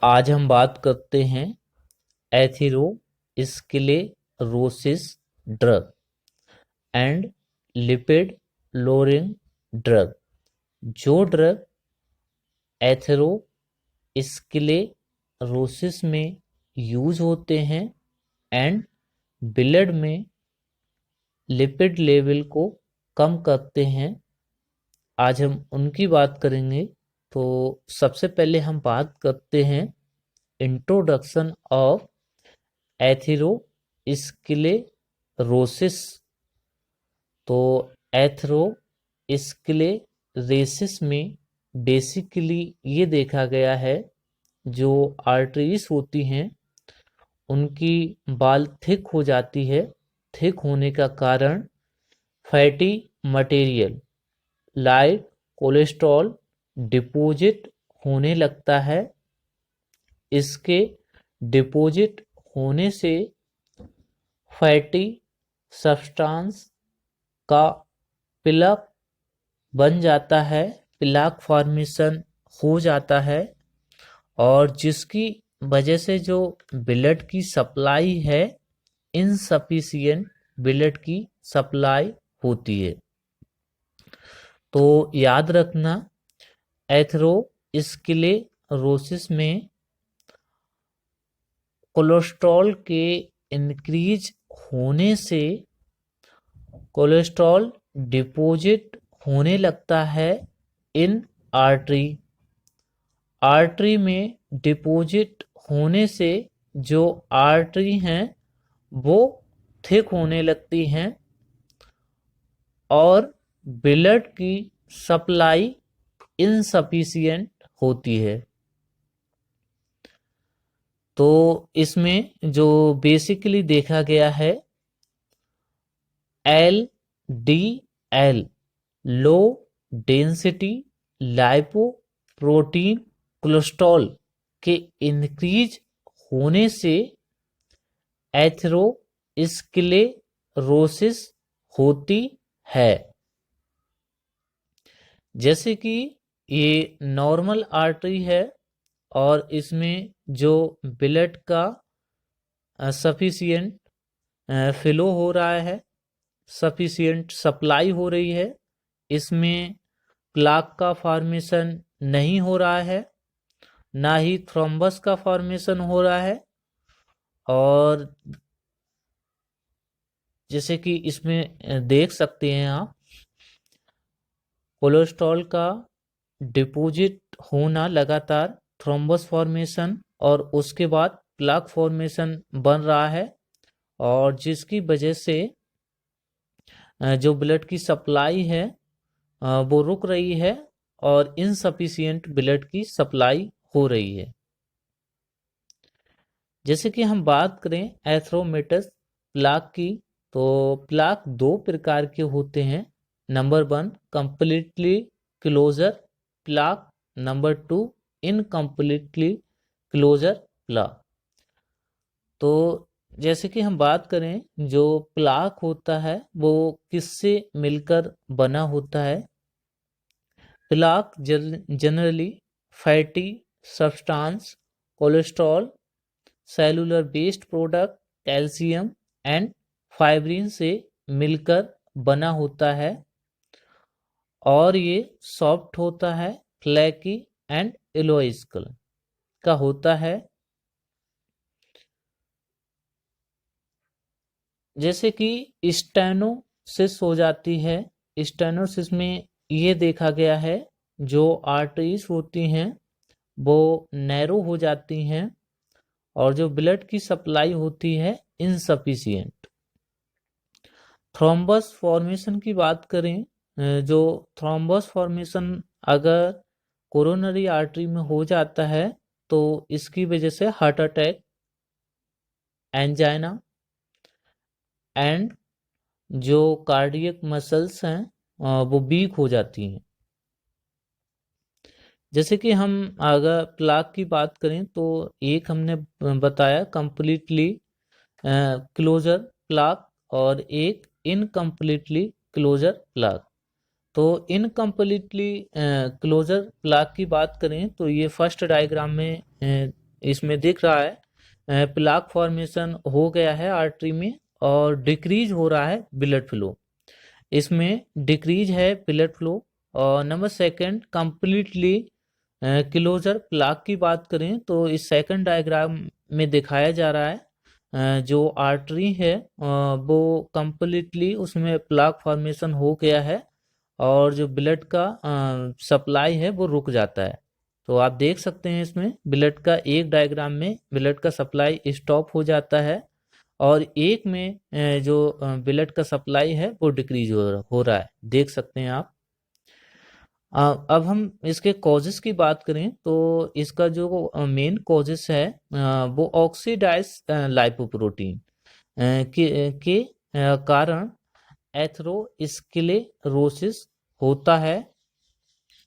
आज हम बात करते हैं atherosclerosis drug and lipid lowering drug. जो ड्रग एथेरोस्क्लेरोसिस में यूज होते हैं एंड ब्लड में लिपिड लेवल को कम करते हैं, आज हम उनकी बात करेंगे। तो सबसे पहले हम बात करते हैं इंट्रोडक्शन ऑफ एथेरोस्क्लेरोसिस। तो एथेरोस्क्लेरोसिस में बेसिकली ये देखा गया है, जो आर्टरीज होती हैं उनकी बाल थिक हो जाती है। थिक होने का कारण fatty material like cholesterol deposit होने लगता है। इसके डिपॉजिट होने से फैटी सब्सटेंस का प्लग बन जाता है, प्लग फॉर्मेशन हो जाता है, और जिसकी वजह से जो ब्लड की सप्लाई है इनसफिशिएंट ब्लड की सप्लाई होती है। तो याद रखना, एथेरोस्क्लेरोसिस में कोलेस्ट्रॉल के इंक्रीज होने से कोलेस्ट्रॉल डिपॉजिट होने लगता है इन आर्टरी। आर्टरी में डिपॉजिट होने से जो आर्टरी हैं वो थिक होने लगती हैं और ब्लड की सप्लाई इनसफिशिएंट होती है। तो इसमें जो बेसिकली देखा गया है, LDL low density lipoprotein cholesterol के इंक्रीज होने से एथेरोस्क्लेरोसिस होती है। जैसे कि ये नॉर्मल आर्टरी है और इसमें जो ब्लड का सफिशिएंट फ्लो हो रहा है, सफिशिएंट सप्लाई हो रही है, इसमें प्लाक का फॉर्मेशन नहीं हो रहा है, ना ही थ्रोम्बस का फॉर्मेशन हो रहा है। और जैसे कि इसमें देख सकते हैं आप, कोलेस्ट्रॉल का डिपॉजिट होना लगातार, थ्रोम्बस फॉर्मेशन और उसके बाद प्लाक फॉर्मेशन बन रहा है, और जिसकी वजह से जो ब्लड की सप्लाई है वो रुक रही है और इनसफिशिएंट ब्लड की सप्लाई हो रही है। जैसे कि हम बात करें एथेरोमेटस प्लाक की, तो प्लाक दो प्रकार के होते हैं। Number 1 completely closure plaque, number 2 incompletely closure plaque. तो जैसे कि हम बात करें, जो प्लाक होता है वो किससे मिलकर बना होता है। Plaque generally fatty substance, cholesterol, cellular based product, calcium and fibrin से मिलकर बना होता है, और ये सॉफ्ट होता है, फ्लैकी एंड येलोइश कलर का होता है। जैसे कि स्टेनोसिस हो जाती है। स्टेनोसिस में ये देखा गया है, जो आर्टरीज होती हैं वो नैरो हो जाती हैं और जो ब्लड की सप्लाई होती है इनसफिशिएंट। थ्रोम्बस फॉर्मेशन की बात करें, जो थ्रोम्बस फॉर्मेशन अगर कोरोनरी आर्टरी में हो जाता है तो इसकी वजह से हार्ट अटैक, एंजाइना एंड जो कार्डियक मसल्स हैं वो वीक हो जाती हैं। जैसे कि हम अगर प्लाक की बात करें तो एक हमने बताया कंप्लीटली क्लोजर प्लाक और एक इनकम्प्लीटली क्लोजर प्लाक। तो इनकम्प्लीटली क्लोजर प्लाक की बात करें तो ये फर्स्ट डायग्राम में इसमें दिख रहा है प्लाक फॉर्मेशन हो गया है आर्टरी में और डिक्रीज हो रहा है ब्लड फ्लो। इसमें डिक्रीज है ब्लड फ्लो। और number second completely closure plaque की बात करें तो इस सेकंड डायग्राम में दिखाया जा रहा है जो आर्टरी है वो कंप्लीटली उसमें प्लाक फॉर्मेशन हो गया है और जो ब्लड का सप्लाई है वो रुक जाता है। तो आप देख सकते हैं इसमें ब्लड का एक डायग्राम में ब्लड का सप्लाई स्टॉप हो जाता है और एक में जो ब्लड का सप्लाई है वो डिक्रीज हो रहा है, देख सकते हैं आप। अब हम इसके कॉजेस की बात करें तो इसका जो मेन कॉजेस है वो ऑक्सीडाइज लाइपोप्रोटीन के कारण एथेरोस्क्लेरोसिस होता है।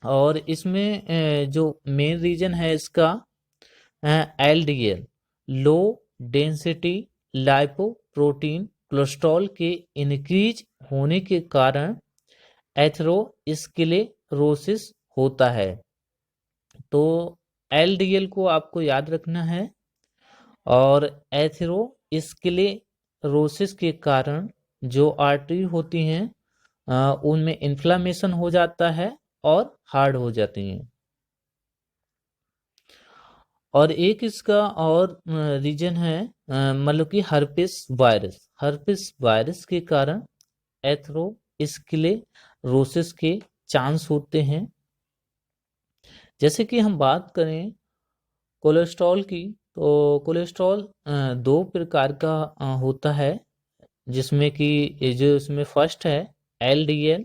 और इसमें जो मेन रीजन है इसका LDL low density lipoprotein cholesterol के इंक्रीज होने के कारण एथेरोस्क्लेरोसिस होता है। तो एलडीएल को आपको याद रखना है और एथेरोस्क्लेरोसिस के कारण जो आर्टरी होती हैं उनमें इन्फ्लामेशन हो जाता है और हार्ड हो जाती हैं। और एक इसका और रीजन है मतलब कि हर्पिस वायरस के कारण एथेरोस्क्लेरोसिस के चांस होते हैं। जैसे कि हम बात करें कोलेस्ट्रॉल की तो कोलेस्ट्रॉल दो प्रकार का होता है जिसमें कि जो इसमें फर्स्ट है LDL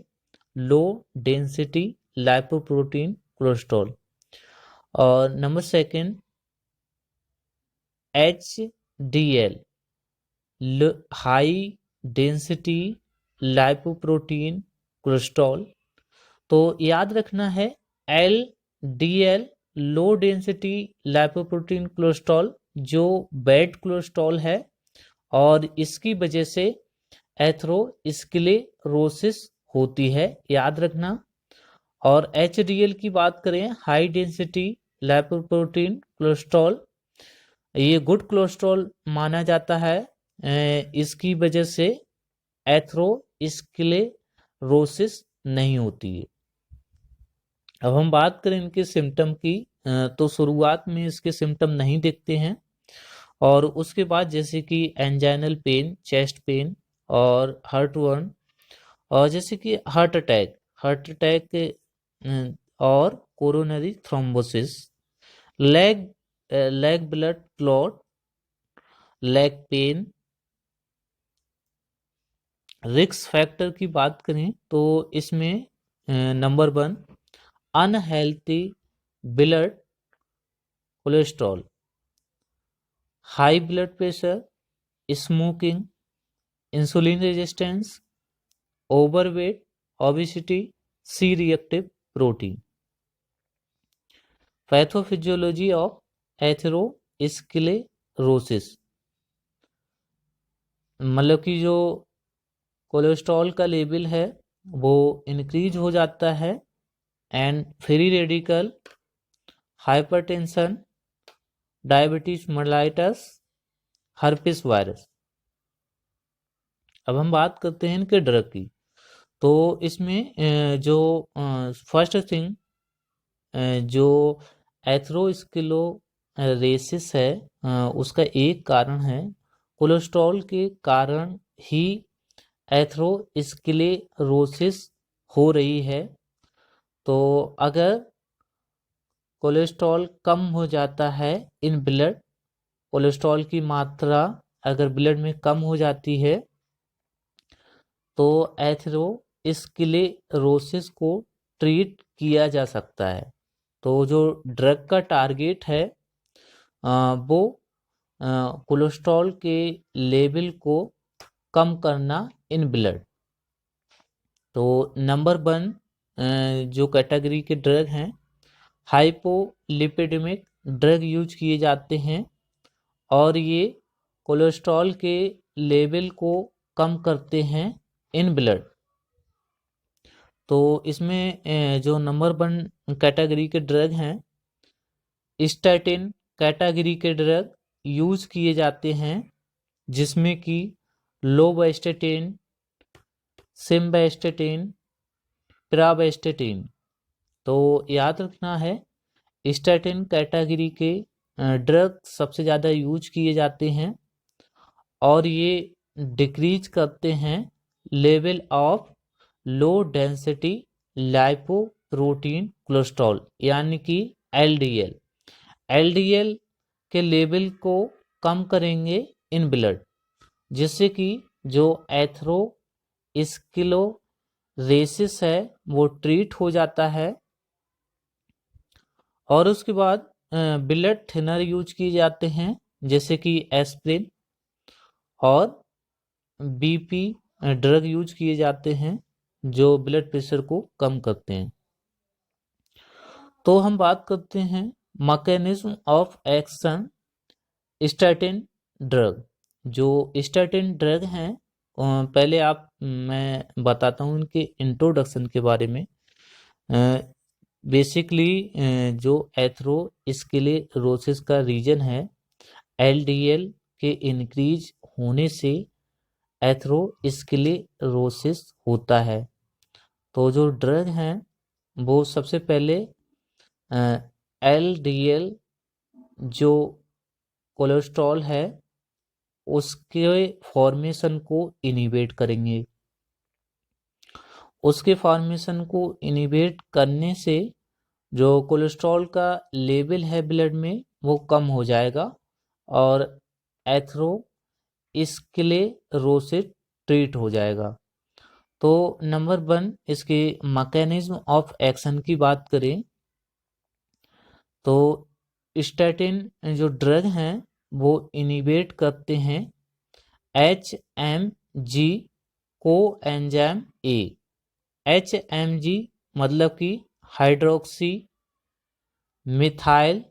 low density lipoprotein cholesterol और number second HDL high density lipoprotein cholesterol. तो याद रखना है LDL low density lipoprotein cholesterol जो बैड कोलेस्ट्रॉल है और इसकी वजह से एथेरोस्क्लेरोसिस होती है, याद रखना। और HDL की बात करें हाई डेंसिटी लाइपोप्रोटीन कोलेस्ट्रॉल, ये गुड कोलेस्ट्रॉल माना जाता है, इसकी वजह से एथेरोस्क्लेरोसिस नहीं होती है। अब हम बात करें इनके सिम्टम की तो शुरुआत में इसके सिम्टम नहीं दिखते हैं और उसके बाद जैसे कि एंजाइनल पेन, चेस्ट पेन और हार्ट वर्न और जैसे कि हार्ट अटैक और coronary thrombosis, leg blood clot, leg pain. Risk factor की बात करें तो इसमें number 1 unhealthy blood cholesterol, high blood pressure, smoking, insulin resistance, overweight, obesity, C reactive protein. Pathophysiology of atherosclerosis, मतलब कि जो कोलेस्ट्रॉल का लेवल है वो इंक्रीज हो जाता है and free radical, hypertension, diabetes mellitus, herpes virus. अब हम बात करते हैं इनके ड्रग की। तो इसमें जो फर्स्ट थिंग जो एथेरोस्क्लेरोसिस है उसका एक कारण है कोलेस्ट्रॉल के कारण ही एथेरोस्क्लेरोसिस हो रही है। तो अगर कोलेस्ट्रॉल कम हो जाता है इन ब्लड, कोलेस्ट्रॉल की मात्रा अगर ब्लड में कम हो जाती है तो एथेरोस्क्लेरोसिस को ट्रीट किया जा सकता है। तो जो ड्रग का टारगेट है वो कोलेस्ट्रॉल के लेवल को कम करना इन ब्लड। तो नंबर 1 जो कैटेगरी के ड्रग हैं हाइपोलिपिडेमिक ड्रग यूज किए जाते हैं और ये कोलेस्ट्रॉल के लेवल को कम करते हैं इन ब्लड। तो इसमें जो नंबर 1 कैटेगरी के ड्रग हैं स्टैटिन कैटेगरी के ड्रग यूज किए जाते हैं, जिसमें कि लोवास्टेटिन, सिम्वास्टेटिन, पिरावास्टेटिन। तो याद रखना है, स्टैटिन कैटेगरी के ड्रग सबसे ज़्यादा यूज किए जाते हैं और ये डिक्रीज करते हैं level of low density lipoprotein cholesterol, यानी कि एलडीएल। एलडीएल के लेवल को कम करेंगे इन ब्लड, जिससे कि जो एथेरोस्क्लेरोसिस है वो ट्रीट हो जाता है। और उसके बाद ब्लड थिनर यूज किए जाते हैं, जैसे कि एस्प्रिन, और बीपी ड्रग यूज किए जाते हैं जो ब्लड प्रेशर को कम करते हैं। तो हम बात करते हैं mechanism of action statin drug. जो स्टैटिन ड्रग हैं, पहले मैं बताता हूँ इनके इंट्रोडक्शन के बारे में। बेसिकली जो एथेरोस्क्लेरोसिस का रीजन है, एलडीएल के इंक्रीज होने से एथेरोस्क्लेरोसिस होता है। तो जो ड्रग हैं वो सबसे पहले एलडीएल जो कोलेस्ट्रॉल है उसके फॉर्मेशन को इनिबिट करेंगे। उसके फॉर्मेशन को इनिबिट करने से जो कोलेस्ट्रॉल का लेवल है ब्लड में वो कम हो जाएगा और एथेरोस्क्लेरोसिस ट्रीट हो जाएगा। तो नंबर 1 इसके मैकेनिज्म ऑफ एक्शन की बात करें तो स्टैटिन जो ड्रग हैं वो इनिबिट करते हैं HMG को एंजाइम ए। HMG मतलब कि हाइड्रोक्सी मिथाइल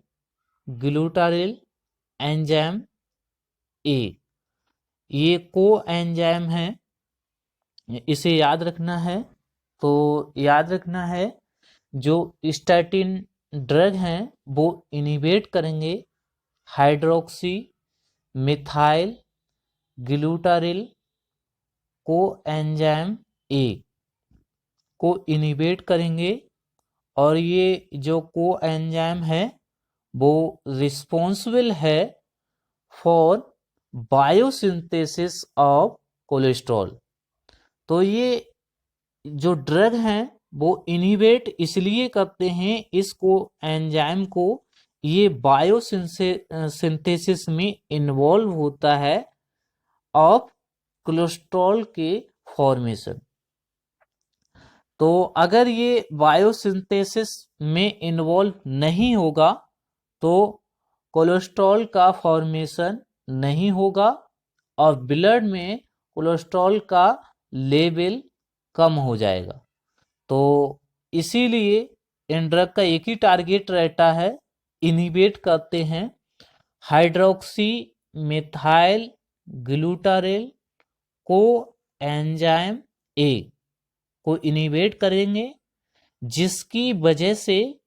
ग्लूटारिल एंजाइम ए। ये को एंजाइम है, इसे याद रखना है। तो याद रखना है जो स्टैटिन ड्रग हैं वो इनिबिट करेंगे हाइड्रोक्सी मिथाइल ग्लूटारिल को एंजाइम ए को इनिबिट करेंगे, और ये जो को एंजाइम है वो रिस्पॉन्सिबल है फॉर बायोसिंथेसिस ऑफ कोलेस्ट्रॉल। तो ये जो ड्रग हैं वो इनिबिट इसलिए करते हैं इसको एंजाइम को, ये बायोसिंथेसिस में इन्वॉल्व होता है ऑफ कोलेस्ट्रॉल के फॉर्मेशन। तो अगर ये बायोसिंथेसिस में इन्वॉल्व नहीं होगा तो कोलेस्ट्रॉल का फॉर्मेशन नहीं होगा और ब्लड में कोलेस्ट्रॉल का लेवल कम हो जाएगा। तो इसीलिए इन ड्रग का एक ही टारगेट रहता है, इनिबिट करते हैं हाइड्रोक्सी मिथाइल ग्लूटारिल को एंजाइम ए को इनिबिट करेंगे, जिसकी वजह से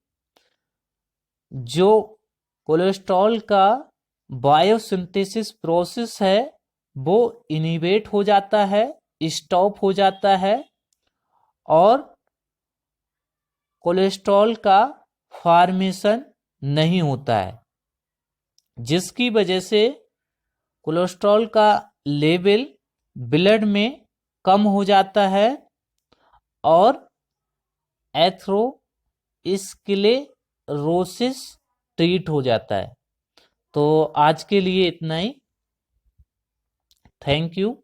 जो कोलेस्ट्रॉल का बायोसिंथेसिस प्रोसेस है वो इनिबिट हो जाता है, स्टॉप हो जाता है, और कोलेस्ट्रॉल का फॉर्मेशन नहीं होता है, जिसकी वजह से कोलेस्ट्रॉल का लेवल ब्लड में कम हो जाता है और एथेरोस्क्लेरोसिस ट्रीट हो जाता है। तो आज के लिए इतना ही। Thank you.